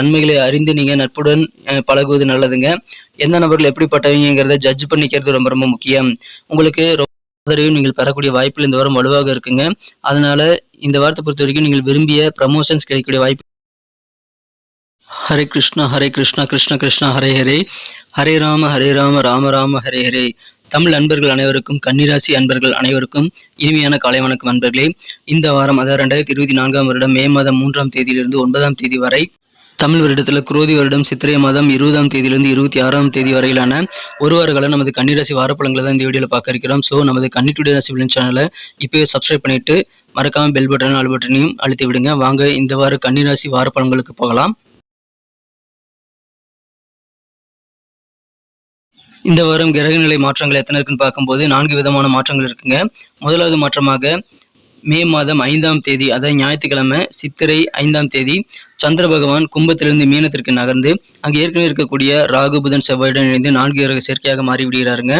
நன்மைகளை அறிந்து நீங்க நட்புடன் பழகுவது நல்லதுங்க. எந்த நபர்கள் எப்படிப்பட்டவங்கிறத ஜட்ஜ் பண்ணிக்கிறது ரொம்ப ரொம்ப முக்கியம். உங்களுக்கு ஆதரவையும் நீங்கள் பெறக்கூடிய வாய்ப்புகள் இந்த வாரம் வலுவாக இருக்குங்க. அதனால இந்த வாரத்தை பொறுத்த வரைக்கும் நீங்கள் விரும்பிய ப்ரமோஷன்ஸ் கிடைக்கக்கூடிய வாய்ப்பு. ஹரே கிருஷ்ணா கிருஷ்ண கிருஷ்ணா ஹரே ஹரே, ஹரே ராம ராம ராம ஹரே ஹரே. தமிழ் அன்பர்கள் அனைவருக்கும், கன்னிராசி அன்பர்கள் அனைவருக்கும் இனிமையான காலை வணக்கம் அன்பர்களே. இந்த வாரம், அதாவது 2024 வருடம் மே மாதம் 3ஆம் தேதியிலிருந்து 9ஆம் தேதி வரை, தமிழ் வருடத்தில் குரோதி வருடம் சித்திரை மாதம் 20ஆம் தேதியிலிருந்து 26ஆம் தேதி வரையிலான ஒரு வார காலம் நமது கன்னிராசி வாரப்பலன்களை தான் இந்த வீடியோவில் பார்க்க இருக்கிறோம். ஸோ நமது கன்னி டுடே ராசி பலன் சேனலை இப்போயே சப்ஸ்கிரைப் பண்ணிட்டு மறக்காம பெல் பட்டன் ஆல் பட்டனையும் அழுத்தி விடுங்க. வாங்க இந்த வார கன்னிராசி வாரப்பலன்களுக்கு போகலாம். இந்த வாரம் கிரகநிலை மாற்றங்கள் எத்தனை இருக்குன்னு பார்க்கும்போது 4 விதமான மாற்றங்கள் இருக்குங்க. முதலாவது மாற்றமாக மே மாதம் 5ஆம் தேதி, அதாவது ஞாயிற்றுக்கிழமை சித்திரை 5ஆம் தேதி, சந்திர பகவான் கும்பத்திலிருந்து மீனத்திற்கு நகர்ந்து அங்கே ஏற்கனவே இருக்கக்கூடிய ராகு புதன் செவ்வாயுடன் இணைந்து 4 கிரக சேர்க்கையாக மாறிவிடுகிறாருங்க.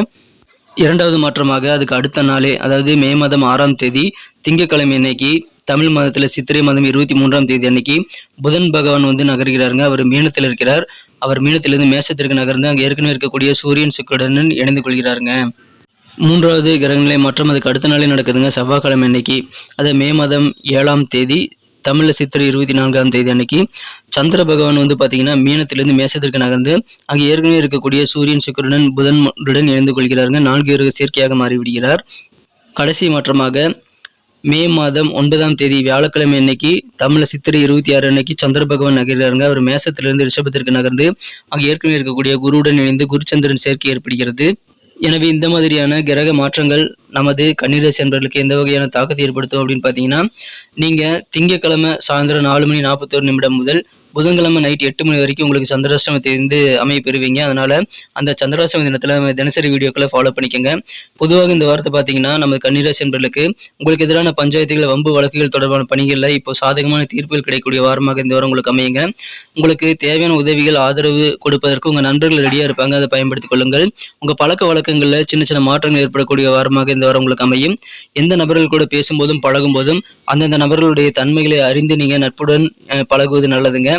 இரண்டாவது மாற்றமாக அதுக்கு அடுத்த நாளே, அதாவது மே மாதம் 6ஆம் தேதி திங்கட்கிழமை அன்னைக்கு, தமிழ் மாதத்தில் சித்திரை மாதம் 23ஆம் தேதி அன்னைக்கு புதன் பகவான் நகர்கிறாருங்க. அவர் மீனத்தில் இருக்கிறார். அவர் மீனத்திலிருந்து மேசத்திற்கு நகர்ந்து அங்கே ஏற்கனவே இருக்கக்கூடிய சூரியன் சுக்கிரனுடன் இணைந்து கொள்கிறாருங்க. மூன்றாவது கிரகநிலை மாற்றம் அதுக்கு அடுத்த நாளே நடக்குதுங்க. செவ்வாய்க்கிழமை அன்னைக்கு, அது மே மாதம் 7ஆம் தேதி, தமிழில் சித்திரை 24ஆம் தேதி அன்னைக்கு சந்திர பகவான் பார்த்தீங்கன்னா மீனத்திலிருந்து மேசத்திற்கு நகர்ந்து அங்கே ஏற்கனவே இருக்கக்கூடிய சூரியன் சுக்கிரனுடன் புதனுடன் இணைந்து கொள்கிறாருங்க. 4 கிரக சேர்க்கையாக மாறிவிடுகிறார். கடைசி மாற்றமாக மே மாதம் 9ஆம் தேதி வியாழக்கிழமை அன்னைக்கு, தமிழில் சித்திரை 26 அன்னைக்கு சந்திர பகவான் நகர்கிறாருங்க. அவர் மேசத்திலிருந்து ரிஷபத்திற்கு நகர்ந்து அங்கே ஏற்கனவே இருக்கக்கூடிய குருவுடன் இணைந்து குருச்சந்திரன் சேர்க்கை ஏற்படுகிறது. எனவே இந்த மாதிரியான கிரக மாற்றங்கள் நமது கன்னிராசி அன்பர்களுக்கு எந்த வகையான தாக்கத்தை ஏற்படுத்தும் அப்படின்னு பார்த்தீங்கன்னா, நீங்கள் திங்கட்கிழமை சாயந்தரம் 4:41 முதல் புதன்கிழமை நைட் 8 மணி வரைக்கும் உங்களுக்கு சந்திராஷ்டமத்தை அமைய பெறுவீங்க. அதனால் அந்த சந்திராஷ்டம தினத்தில் தினசரி வீடியோக்களை ஃபாலோ பண்ணிக்கோங்க. பொதுவாக இந்த வாரத்தை பார்த்தீங்கன்னா, நம்ம கன்னிராசி அன்பர்களுக்கு உங்களுக்கு எதிரான பஞ்சாயத்துகள், வம்பு வழக்குகள் தொடர்பான பணிகளில் இப்போ சாதகமான தீர்ப்புகள் கிடைக்கக்கூடிய வாரமாக இந்த வாரம் உங்களுக்கு அமையுங்க. உங்களுக்கு தேவையான உதவிகள், ஆதரவு கொடுப்பதற்கு உங்கள் நண்பர்கள் ரெடியாக இருப்பாங்க. அதை பயன்படுத்திக் கொள்ளுங்கள். உங்கள் பழக்க வழக்கங்களில் சின்ன சின்ன மாற்றங்கள் ஏற்படக்கூடிய வாரமாக இந்த வாரம் உங்களுக்கு அமையும். எந்த நபர்கள் கூட பேசும்போதும் பழகும் போதும் அந்தந்த நபர்களுடைய தன்மைகளை அறிந்து நீங்கள் நட்புடன் பழகுவது நல்லதுங்க.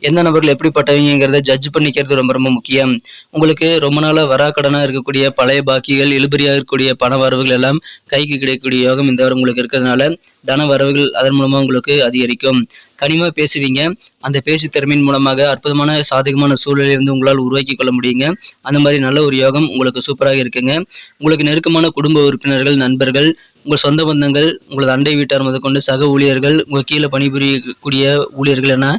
எந்த நபர்கள் எப்படிப்பட்டவங்கிறத ஜட்ஜ் பண்ணிக்கிறது ரொம்ப ரொம்ப முக்கியம். உங்களுக்கு ரொம்ப நாளாக வராக்கடனாக இருக்கக்கூடிய பழைய பாக்கிகள், இழுபறியாக இருக்கக்கூடிய பண வரவுகள் எல்லாம் கைக்கு கிடைக்கக்கூடிய யோகம் இந்த வாரம் உங்களுக்கு இருக்கிறதுனால தன வரவுகள் அதன் மூலமாக உங்களுக்கு அதிகரிக்கும். கனிமா பேசுவீங்க. அந்த பேச்சு திறமையின் மூலமாக அற்புதமான சாதகமான சூழலிலிருந்து உங்களால் உருவாக்கி கொள்ள முடியுங்க. அந்த மாதிரி நல்ல ஒரு யோகம் உங்களுக்கு சூப்பராக இருக்குங்க. உங்களுக்கு நெருக்கமான குடும்ப உறுப்பினர்கள், நண்பர்கள், உங்கள் சொந்த பந்தங்கள், உங்களது அண்டை வீட்டார் முதற்கொண்டு சக ஊழியர்கள், உங்கள் கீழே பணிபுரியக்கூடிய ஊழியர்கள் என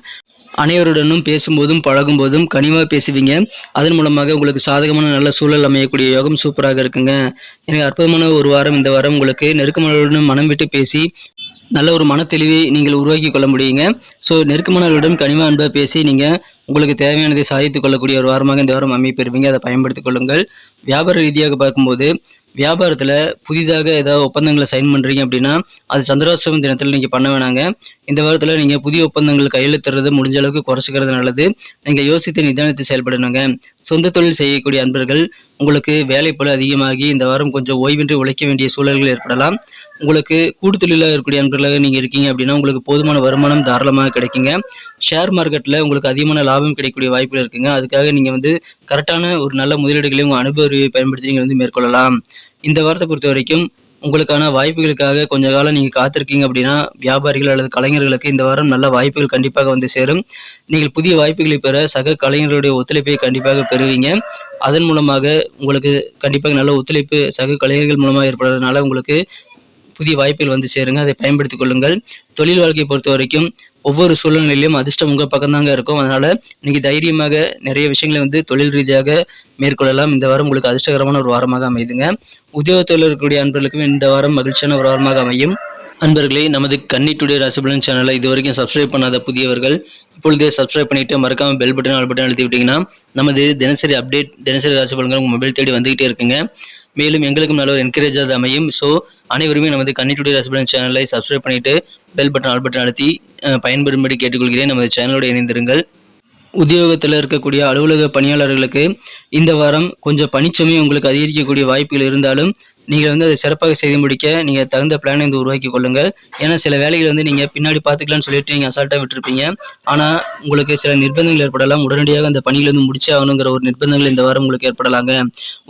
அனைவருடனும் பேசும்போதும் பழகும் போதும் கனிவாக பேசுவீங்க. அதன் மூலமாக உங்களுக்கு சாதகமான நல்ல சூழல் அமையக்கூடிய யோகம் சூப்பராக இருக்குங்க. எனவே அற்புதமான ஒரு வாரம் இந்த வாரம் உங்களுக்கு. நெருக்கமானவர்களுடன் மனம் விட்டு பேசி நல்ல ஒரு மனத்தெளிவை நீங்கள் உருவாக்கி கொள்ள முடியுங்க. ஸோ நெருக்கமானவர்களுடன் கனிவாக அன்பாக பேசி நீங்கள் உங்களுக்கு தேவையானதை சாதித்துக் கொள்ளக்கூடிய ஒரு வாரமாக இந்த வாரம் அமைப்பெறுவீங்க. அதை பயன்படுத்திக் கொள்ளுங்கள். வியாபார ரீதியாக பார்க்கும்போது, வியாபாரத்தில் புதிதாக ஏதாவது ஒப்பந்தங்களை சைன் பண்ணுறீங்க அப்படின்னா அது சந்திராஷ்டம தினத்தில் நீங்கள் பண்ண வேணாங்க. இந்த வாரத்தில் நீங்கள் புதிய ஒப்பந்தங்கள் கையெழுத்துறது முடிஞ்ச அளவுக்கு குறைச்சிக்கிறது நல்லது. நீங்கள் யோசித்து நிதானித்து செயல்படணுங்க. சொந்த தொழில் செய்யக்கூடிய அன்பர்கள் உங்களுக்கு வேலைப்பளு அதிகமாகி இந்த வாரம் கொஞ்சம் ஓய்வின்றி உழைக்க வேண்டிய சூழல்கள் ஏற்படலாம். உங்களுக்கு கூட்டு தொழிலாக இருக்கக்கூடிய அன்பர்களாக நீங்கள் இருக்கீங்க அப்படின்னா உங்களுக்கு போதுமான வருமானம் தாராளமாக கிடைக்குங்க. ஷேர் மார்க்கெட்டில் உங்களுக்கு அதிகமான லாபம் கிடைக்கக்கூடிய வாய்ப்புகள் இருக்குங்க. அதுக்காக நீங்கள் கரெக்டான ஒரு நல்ல முதலீடுகளையும் உங்கள் அனுபவ அறிவை பயன்படுத்தி நீங்கள் மேற்கொள்ளலாம். இந்த வாரத்தை பொறுத்த வரைக்கும் உங்களுக்கான வாய்ப்புகளுக்காக கொஞ்ச காலம் நீங்கள் காத்திருக்கீங்க அப்படின்னா, வியாபாரிகள் அல்லது கலைஞர்களுக்கு இந்த வாரம் நல்ல வாய்ப்புகள் கண்டிப்பாக சேரும். நீங்கள் புதிய வாய்ப்புகளை பெற சக கலைஞர்களுடைய ஒத்துழைப்பை கண்டிப்பாக பெறுவீங்க. அதன் மூலமாக உங்களுக்கு கண்டிப்பாக நல்ல ஒத்துழைப்பு சக கலைஞர்கள் மூலமாக ஏற்படுறதுனால உங்களுக்கு புதிய வாய்ப்புகள் சேருங்க. அதை பயன்படுத்திக் கொள்ளுங்கள். தொழில் வாழ்க்கையை பொறுத்த வரைக்கும் ஒவ்வொரு சூழ்நிலையிலும் அதிர்ஷ்டம் உங்கள் பக்கம்தாங்க இருக்கும். அதனால் நீங்கள் தைரியமாக நிறைய விஷயங்களை தொழில் ரீதியாக மேற்கொள்ளலாம். இந்த வாரம் உங்களுக்கு அதிர்ஷ்டகரமான ஒரு வாரமாக அமையுதுங்க. உத்தியோகத்தில் இருக்கக்கூடிய அன்பர்களுக்கும் இந்த வாரம் மகிழ்ச்சியான ஒரு வாரமாக அமையும். அன்பர்களே, நமது கன்னி டுடே ராசி பலன் சேனலை இது வரைக்கும் சப்ஸ்கிரைப் பண்ணாத புதியவர்கள் இப்பொழுதே சப்ஸ்கிரைப் பண்ணிவிட்டு மறக்காமல் பெல் பட்டன் ஆல் பட்டன் அழுத்தி விட்டிங்கன்னா நமது தினசரி அப்டேட், தினசரி ராசி பலன்கள் உங்கள் மொபைல் தேடி வந்துகிட்டே இருக்குங்க. மேலும் எங்களுக்கும் நல்ல ஒரு என்கரேஜாக அமையும். ஸோ அனைவருமே நமது கன்னி டுடே ராசி பலன் சேனலை சப்ஸ்கிரைப் பண்ணிவிட்டு பெல் பட்டன் ஆல் பட்டன் அழுத்தி பயன்பெறும்படி கேட்டுக்கொள்கிறேன். நமது சேனலோடு இணைந்திருங்கள். உத்தியோகத்தில் இருக்கக்கூடிய அலுவலக பணியாளர்களுக்கு இந்த வாரம் கொஞ்சம் பணிச்சுமை உங்களுக்கு அதிகரிக்கக்கூடிய வாய்ப்புகள் இருந்தாலும் நீங்கள் வந்து அதை சிறப்பாக செய்து முடிக்க நீங்கள் தகுந்த பிளானை வந்து உருவாக்கி கொள்ளுங்கள். ஏன்னா சில வேலைகள் வந்து நீங்கள் பின்னாடி பார்த்துக்கலான்னு சொல்லிட்டு நீங்கள் அசால்ட்டாக விட்டுருப்பீங்க. ஆனால் உங்களுக்கு சில நிர்பந்தங்கள் ஏற்படலாம். உடனடியாக அந்த பணியில் வந்து முடிச்சே ஆகணுங்கிற ஒரு நிர்பந்தங்கள் இந்த வாரம் உங்களுக்கு ஏற்படலாங்க.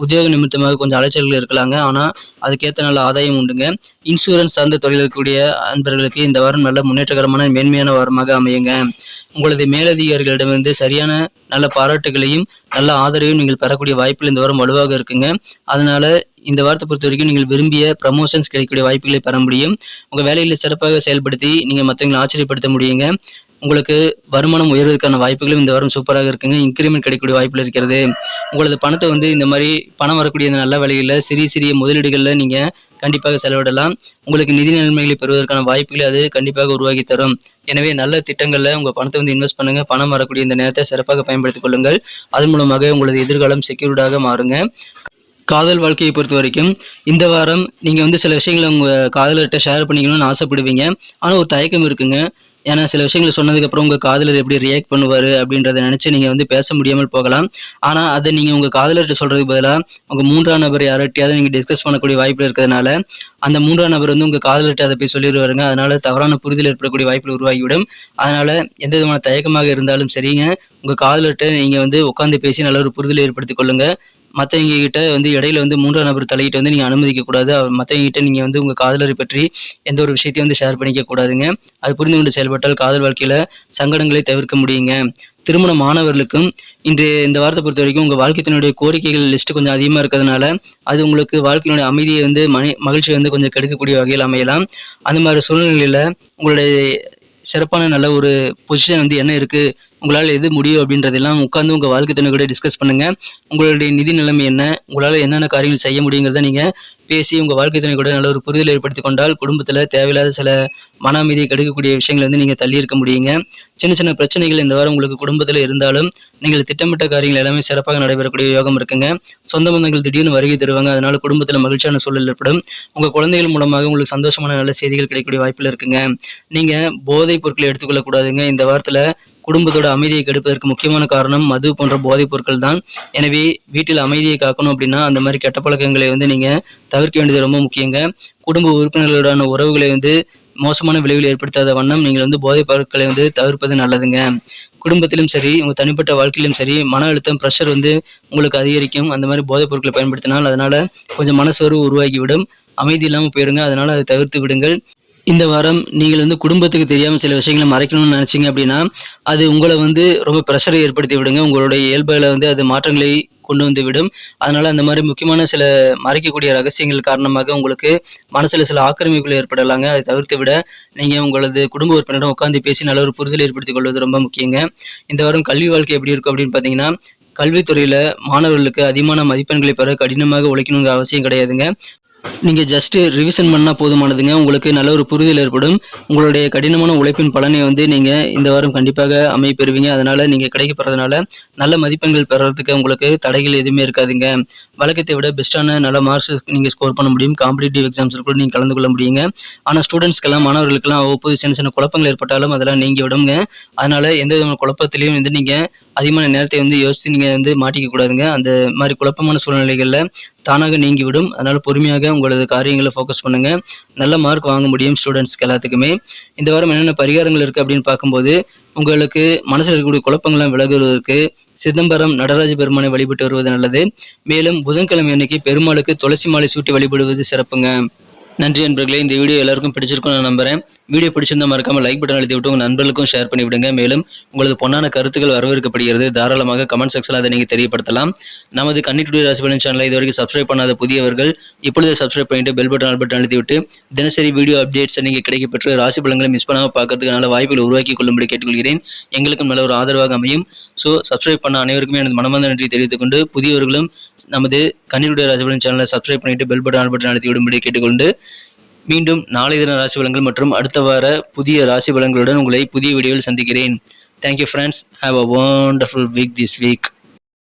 உத்தியோக நிமித்தமாக கொஞ்சம் அலைச்சல்கள் இருக்கலாங்க. ஆனால் அதுக்கேற்ற நல்ல ஆதாயம் உண்டுங்க. இன்சூரன்ஸ் சார்ந்த தொழில் இருக்கக்கூடிய அன்பர்களுக்கு இந்த வாரம் நல்ல முன்னேற்றகரமான மேன்மையான வாரமாக அமையுங்க. உங்களது மேலதிகாரிகளிடமிருந்து சரியான நல்ல பாராட்டுகளையும் நல்ல ஆதரவையும் நீங்கள் பெறக்கூடிய வாய்ப்புகள் இந்த வாரம் வலுவாக இருக்குங்க. அதனால இந்த வாரத்தை பொறுத்த வரைக்கும் நீங்கள் விரும்பிய ப்ரமோஷன்ஸ் கிடைக்கக்கூடிய வாய்ப்புகளை பெற முடியும். உங்கள் வேலைகளை சிறப்பாக செயல்படுத்தி நீங்கள் மற்றவங்களை ஆச்சரியப்படுத்த முடியுங்க. உங்களுக்கு வருமானம் உயர்வதற்கான வாய்ப்புகளும் இந்த வாரம் சூப்பராக இருக்குங்க. இன்க்ரிமெண்ட் கிடைக்கக்கூடிய வாய்ப்புகள் இருக்கிறது. உங்களது பணத்தை வந்து இந்த மாதிரி பணம் வரக்கூடிய இந்த நல்ல வேலைகளில் சிறிய சிறிய முதலீடுகளில் நீங்கள் கண்டிப்பாக செலவிடலாம். உங்களுக்கு நிதி நிலைமைகளை பெறுவதற்கான வாய்ப்புகளை அது கண்டிப்பாக உருவாக்கி தரும். எனவே நல்ல திட்டங்களில் உங்கள் பணத்தை வந்து இன்வெஸ்ட் பண்ணுங்க. பணம் வரக்கூடிய இந்த நேரத்தை சிறப்பாக பயன்படுத்திக் கொள்ளுங்கள். அதன் மூலமாக உங்களது எதிர்காலம் செக்யூர்டாக மாறுங்க. காதல் வாழ்க்கையை பொறுத்த வரைக்கும் இந்த வாரம் நீங்கள் வந்து சில விஷயங்களை உங்கள் காதலர்கிட்ட ஷேர் பண்ணிக்கணும்னு ஆசைப்படுவீங்க. ஆனால் ஒரு தயக்கம் இருக்குங்க. ஏன்னா சில விஷயங்களை சொன்னதுக்கப்புறம் உங்கள் காதலர் எப்படி ரியாக்ட் பண்ணுவார் அப்படின்றத நினச்சி நீங்கள் வந்து பேச முடியாமல் போகலாம். ஆனால் அதை நீங்கள் உங்கள் காதலர்கிட்ட சொல்கிறதுக்கு பதிலாக உங்கள் 3ஆம் நபர் யார்கிட்டயாவது நீங்கள் டிஸ்கஸ் பண்ணக்கூடிய வாய்ப்பு இருக்கிறதுனால அந்த 3ஆம் நபர் வந்து உங்கள் காதலர்கிட்ட அதை போய் சொல்லிடுவாருங்க. அதனால தவறான புரிதல் ஏற்படக்கூடிய வாய்ப்புகள் உருவாகிவிடும். அதனால எந்த விதமான தயக்கமாக இருந்தாலும் சரிங்க, உங்கள் காதலர்கிட்ட நீங்கள் வந்து உட்காந்து பேசி நல்ல ஒரு புரிதலை ஏற்படுத்திக் கொள்ளுங்க. மற்றவங்க கிட்ட வந்து இடையில வந்து 3ஆம் நபர் தலையிட்ட வந்து நீங்கள் அனுமதிக்க கூடாது. மற்றவங்க கிட்ட நீங்கள் வந்து உங்கள் காதலரை பற்றி எந்த ஒரு விஷயத்தையும் வந்து ஷேர் பண்ணிக்க கூடாதுங்க. அது புரிந்து கொண்டு செயல்பட்டால் காதல் வாழ்க்கையில் சங்கடங்களை தவிர்க்க முடியுங்க. திருமண மாணவர்களுக்கும் இந்த வாரத்தை பொறுத்த வரைக்கும் உங்கள் வாழ்க்கையினுடைய கோரிக்கைகள் லிஸ்ட் கொஞ்சம் அதிகமாக இருக்கிறதுனால அது உங்களுக்கு வாழ்க்கையினுடைய அமைதியை வந்து மகிழ்ச்சியை வந்து கொஞ்சம் கெடுக்கக்கூடிய வகையில் அமையலாம். அந்த மாதிரி சூழ்நிலையில் உங்களுடைய சிறப்பான நல்ல ஒரு பொசிஷன் வந்து என்ன இருக்குது, உங்களால் எது முடியும் அப்படின்றதெல்லாம் உட்காந்து உங்கள் வாழ்க்கை துணை கூட டிஸ்கஸ் பண்ணுங்கள். உங்களுடைய நிதி நிலைமை என்ன, உங்களால் என்னென்ன காரியங்கள் செய்ய முடியுங்கிறத நீங்கள் பேசி உங்கள் வாழ்க்கை துணை கூட நல்ல ஒரு புரிதல் ஏற்படுத்தி கொண்டால் குடும்பத்தில் தேவையில்லாத சில மன அமைதியை கெடுக்கக்கூடிய விஷயங்களை வந்து நீங்கள் தள்ளி இருக்க முடியுங்க. சின்ன சின்ன பிரச்சனைகள் இந்த வாரம் உங்களுக்கு குடும்பத்தில் இருந்தாலும் நீங்கள் திட்டமிட்ட காரியங்கள் எல்லாமே சிறப்பாக நடைபெறக்கூடிய யோகம் இருக்குங்க. சொந்த பந்தங்கள் திடீர்னு வருகை தருவாங்க. அதனால குடும்பத்தில் மகிழ்ச்சியான சூழல் ஏற்படும். உங்கள் குழந்தைகள் மூலமாக உங்களுக்கு சந்தோஷமான நல்ல செய்திகள் கிடைக்கக்கூடிய வாய்ப்புகள் இருக்குங்க. நீங்கள் போதைப் பொருட்களை எடுத்துக்கொள்ளக்கூடாதுங்க. இந்த வாரத்தில் குடும்பத்தோட அமைதியை கெடுப்பதற்கு முக்கியமான காரணம் மது போன்ற போதைப் பொருட்கள் தான். எனவே வீட்டில் அமைதியை காக்கணும் அப்படின்னா அந்த மாதிரி கெட்ட பழக்கங்களை வந்து நீங்கள் தவிர்க்க வேண்டியது ரொம்ப முக்கியங்க. குடும்ப உறுப்பினர்களுடான உறவுகளை வந்து மோசமான விளைவுகளை ஏற்படுத்தாத வண்ணம் நீங்கள் வந்து போதைப் பொருட்களை வந்து தவிர்ப்பது நல்லதுங்க. குடும்பத்திலும் சரி உங்கள் தனிப்பட்ட வாழ்க்கையிலும் சரி மன அழுத்தம் ப்ரெஷர் வந்து உங்களுக்கு அதிகரிக்கும். அந்த மாதிரி போதைப் பொருட்களை பயன்படுத்தினால் அதனால் கொஞ்சம் மனசோர்வு உருவாகிவிடும். அமைதி இல்லாமல் போயிருங்க. அதனால் அதை தவிர்த்து விடுங்கள். இந்த வாரம் நீங்கள் வந்து குடும்பத்துக்கு தெரியாமல் சில விஷயங்களை மறைக்கணும்னு நினச்சிங்க அப்படின்னா அது உங்களை வந்து ரொம்ப ப்ரெஷரை ஏற்படுத்தி விடுங்க. உங்களுடைய இயல்பில் வந்து அது மாற்றங்களை கொண்டு வந்து விடும். அதனால அந்த மாதிரி முக்கியமான சில மறைக்கக்கூடிய ரகசியங்கள் காரணமாக உங்களுக்கு மனசில் சில ஆக்கிரமிப்புகள் ஏற்படலாங்க. அதை தவிர்த்து விட நீங்கள் உங்களது குடும்ப உறுப்பினரிடம் உட்காந்து பேசி நல்ல ஒரு புரிதல் ஏற்படுத்திக் கொள்வது ரொம்ப முக்கியங்க. இந்த வாரம் கல்வி வாழ்க்கை எப்படி இருக்கும் அப்படின்னு பார்த்தீங்கன்னா கல்வித்துறையில் மாணவர்களுக்கு அதிகமான மதிப்பெண்களை பெற கடினமாக உழைக்கணுங்கிற அவசியம் கிடையாதுங்க. நீங்கள் ஜஸ்ட்டு ரிவிஷன் பண்ணால் போதுமானதுங்க. உங்களுக்கு நல்ல ஒரு புரிதல் ஏற்படும். உங்களுடைய கடினமான உழைப்பின் பலனை வந்து நீங்கள் இந்த வாரம் கண்டிப்பாக பெறுவீங்க. அதனால் நீங்கள் கிடைக்கப்படுறதுனால நல்ல மதிப்பெண்கள் பெறறதுக்கு உங்களுக்கு தடைகள் எதுவுமே இருக்காதுங்க. வழக்கத்தை விட பெஸ்ட்டான நல்ல மார்க்ஸ் நீங்கள் ஸ்கோர் பண்ண முடியும். காம்படிட்டிவ் எக்ஸாம்ஸில் கூட நீங்கள் கலந்து கொள்ள முடியுங்க. ஆனால் ஸ்டூடெண்ட்ஸ்க்கெல்லாம் மாணவர்களுக்கெல்லாம் அவ்வப்போது சின்ன சின்ன குழப்பங்கள் ஏற்பட்டாலும் அதெல்லாம் நீங்கி விடுங்க. அதனால் எந்த விதமான குழப்பத்திலையும் வந்து நீங்கள் அதிகமான நேரத்தை வந்து யோசித்து நீங்கள் வந்து மாட்டிக்க கூடாதுங்க. அந்த மாதிரி குழப்பமான சூழ்நிலைகளில் தானாக நீங்கிவிடும். அதனால் பொறுமையாக உங்களது காரியங்களை ஃபோக்கஸ் பண்ணுங்கள். நல்ல மார்க் வாங்க முடியும் ஸ்டூடெண்ட்ஸ்க்கு எல்லாத்துக்குமே. இந்த வாரம் என்னென்ன பரிகாரங்கள் இருக்குது அப்படின்னு பார்க்கும்போது உங்களுக்கு மனசில் இருக்கக்கூடிய குழப்பங்கள்லாம் விலகுவதற்கு சிதம்பரம் நடராஜ பெருமானை வழிபட்டு வருவது நல்லது. மேலும் புதன்கிழமை அன்னைக்கு பெருமாளுக்கு துளசி மாலை சூட்டி வழிபடுவது சிறப்புங்க. நன்றி நண்பர்களே. இந்த வீடியோ எல்லாருக்கும் பிடிச்சிருக்கும் நான் நம்புறேன். வீடியோ பிடிச்சிருந்தா மறக்காம லைக் பட்டன் அழுத்தி விட்டு உங்கள் நண்பர்களுக்கும் ஷேர் பண்ணி விடுங்க. மேலும் உங்களது பொன்னான கருத்துக்கள் வரவேற்கப்படுகிறது. தாராளமாக கமெண்ட் செக்ஷனில் அதை நீங்கள் தெரியப்படுத்தலாம். நமது கன்னி டுடே ராசி பலன் சேனலை இது வரைக்கும் சப்ஸ்கிரைப் பண்ணாத புதியவர்கள் இப்பொழுதே சப்ஸ்கிரைப் பண்ணிட்டு பெல் பட்டன் ஆல் பட்டன் அழுத்தி விட்டு தினசரி வீடியோ அப்டேட்ஸை நீங்கள் கிடைக்கப்பெற்று ராசி பலன்களை மிஸ் பண்ணாமல் பார்க்கறதுக்கு நல்ல வாய்ப்புகளை உருவாக்கி கொள்ளும்படி கேட்டுக்கொள்கிறேன். எங்களுக்கும் நல்ல ஒரு ஆதரவாக அமையும். ஸோ சப்ஸ்கிரைப் பண்ண அனைவருக்குமே எனது மனமார்ந்த நன்றி தெரிவித்துக் கொண்டு புதியவர்களும் நமது கன்னி டுடே ராசி பலன் சேனலை சப்ஸ்கிரைப் பண்ணிட்டு பெல் பட்டன் ஆல் பட்டன் அழுத்தி விடும்படி கேட்டுக்கொண்டு மீண்டும் நாளை தின ராசி பலன்கள் மற்றும் அடுத்த வார புதிய ராசி பலன்களுடன் உங்களை புதிய வீடியோவில் சந்திக்கிறேன். Thank you friends. Have a wonderful week this week.